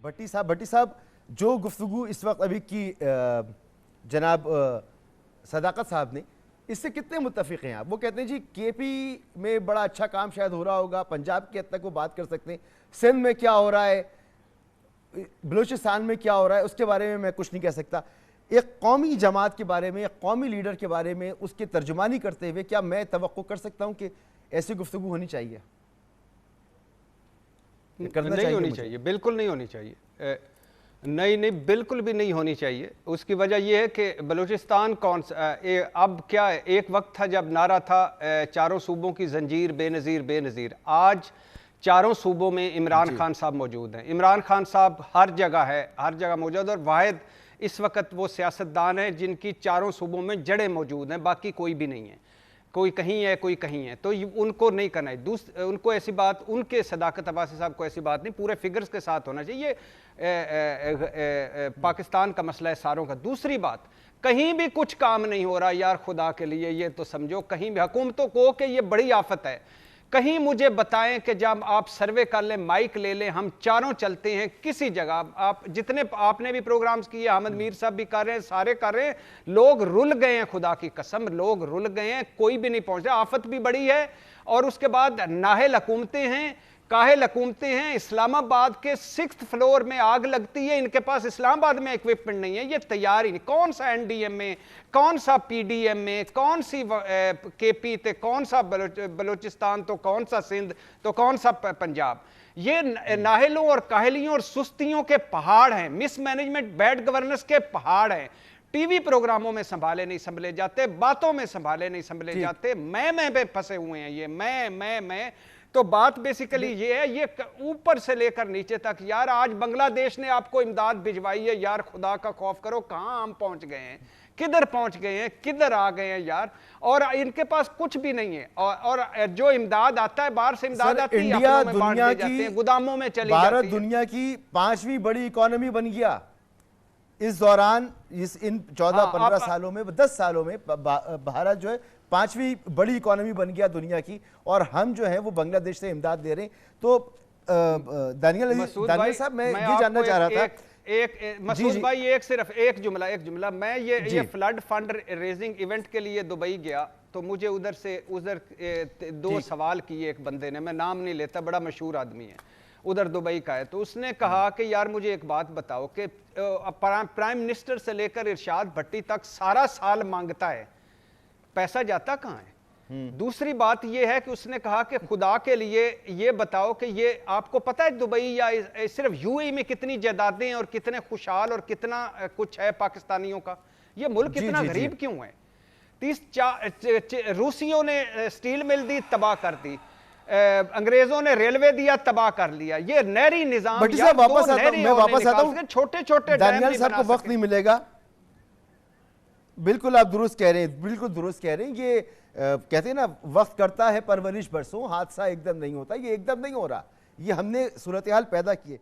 भट्टी साहब, जो गुफ्तगू इस वक्त अभी की जनाब सदाकत साहब ने, इससे कितने मुत्तफिक हैं आप? वो कहते हैं जी केपी में बड़ा अच्छा काम शायद हो रहा होगा, पंजाब की हद तक वो बात कर सकते हैं, सिंध में क्या हो रहा है, बलूचिस्तान में क्या हो रहा है उसके बारे में मैं कुछ नहीं कह सकता। एक कौमी जमात के बारे में, एक कौमी लीडर के बारे में उसकी तर्जुमानी करते हुए क्या मैं तवक्को कर सकता हूं कि ऐसी गुफ्तगू होनी चाहिए? नहीं होनी चाहिए, बिल्कुल नहीं होनी चाहिए। नहीं, बिल्कुल भी नहीं होनी चाहिए। उसकी वजह यह है कि बलूचिस्तान कौन सा अब क्या है, एक वक्त था जब नारा था चारों सूबों की जंजीर बेनज़ीर बेनज़ीर। आज चारों सूबों में इमरान खान साहब मौजूद हैं। इमरान खान साहब हर जगह है, हर जगह मौजूद, और वाहिद इस वक्त वो सियासतदान है जिनकी चारों सूबों में जड़ें मौजूद हैं, बाकी कोई भी नहीं है। कोई कहीं है, कोई कहीं है, तो उनको नहीं करना है। उनको ऐसी बात, उनके सदाकत अब्बासी साहब को ऐसी बात नहीं, पूरे फिगर्स के साथ होना चाहिए। पाकिस्तान का मसला है सारों का। दूसरी बात, कहीं भी कुछ काम नहीं हो रहा यार, खुदा के लिए ये तो समझो, कहीं भी हुकूमतों को कि ये बड़ी आफत है। कहीं मुझे बताएं कि जब आप सर्वे कर लें, माइक ले लें, हम चारों चलते हैं किसी जगह, आप जितने आपने भी प्रोग्राम्स किए, अहमद मीर साहब भी कर रहे हैं, सारे कर रहे हैं, लोग रुल गए हैं, खुदा की कसम लोग रुल गए हैं, कोई भी नहीं पहुंच रहा। आफत भी बड़ी है, और उसके बाद नाहल हुकूमतें हैं, काहिल हुकूमतें हैं। इस्लामाबाद के 6th फ्लोर में आग लगती है, इनके पास इस्लामाबाद में इक्विपमेंट नहीं है, ये तैयार ही नहीं। कौन सा एनडीएमए, कौन सा पीडीएमए, कौन सी केपी, तो कौन सा बलूचिस्तान, तो कौन सा सिंध, तो कौन सा पंजाब। ये नाहिलों और काहिलियों और सुस्तियों के पहाड़ हैं, मिसमैनेजमेंट, बैड गवर्नेंस के पहाड़ हैं। टीवी प्रोग्रामों में संभाले नहीं संभले जाते, बातों में संभाले नहीं संभले जाते, मैं पे फंसे हुए हैं ये मैं। तो बात बेसिकली ये है, ये ऊपर से लेकर नीचे तक। यार आज बांग्लादेश ने आपको इमदाद भिजवाई है, यार खुदा का खौफ करो, कहां हम पहुंच गए हैं, किधर पहुंच गए हैं, किधर आ गए हैं यार। और इनके पास कुछ भी नहीं है, और जो इमदाद आता है बाहर से, इमदाद आती है, इंडिया दुनिया की गुदामों में चली भारत जाती है। दुनिया की 5वीं बड़ी इकोनॉमी बन गया इस दौरान, इन 14-15 सालों में, 10 सालों में भारत जो है 5वीं बड़ी इकोनॉमी बन गया दुनिया की, और हम जो है वो बांग्लादेश से इमदाद दे रहे हैं। तो दानियल साहब, मैं ये जानना चाह रहा था, मसूद भाई, सिर्फ एक जुमला। मैं ये फ्लड फंड रेजिंग इवेंट के लिए दुबई गया, तो मुझे उधर 2 सवाल किए एक बंदे ने, मैं नाम नहीं लेता, बड़ा मशहूर आदमी है, उधर दुबई का है। तो उसने कहा कि यार मुझे एक बात बताओ कि प्राइम मिनिस्टर से लेकर इरशाद भट्टी तक सारा साल मांगता है, पैसा जाता कहां है? दूसरी बात यह है कि उसने कहा कि खुदा के लिए ये बताओ कि ये आपको पता है दुबई या सिर्फ यूएई में कितनी जायदादें और कितने खुशहाल और कितना कुछ है पाकिस्तानियों का? ये मुल्क कितना गरीब क्यों है? 30 रूसियों ने स्टील मिल दी, तबाह कर दी, अंग्रेजों ने रेलवे दिया, तबाह कर लिया। ये नहरी निजाम, मैं वापस आता हूं, छोटे दानियल साहब को वक्त नहीं मिलेगा। बिल्कुल आप दुरुस्त कह रहे हैं, बिल्कुल दुरुस्त कह रहे हैं। ये कहते हैं ना, वक्त करता है परवरिश बरसों, हादसा एकदम नहीं होता, ये एकदम नहीं हो रहा, ये हमने सूरत हाल पैदा की है।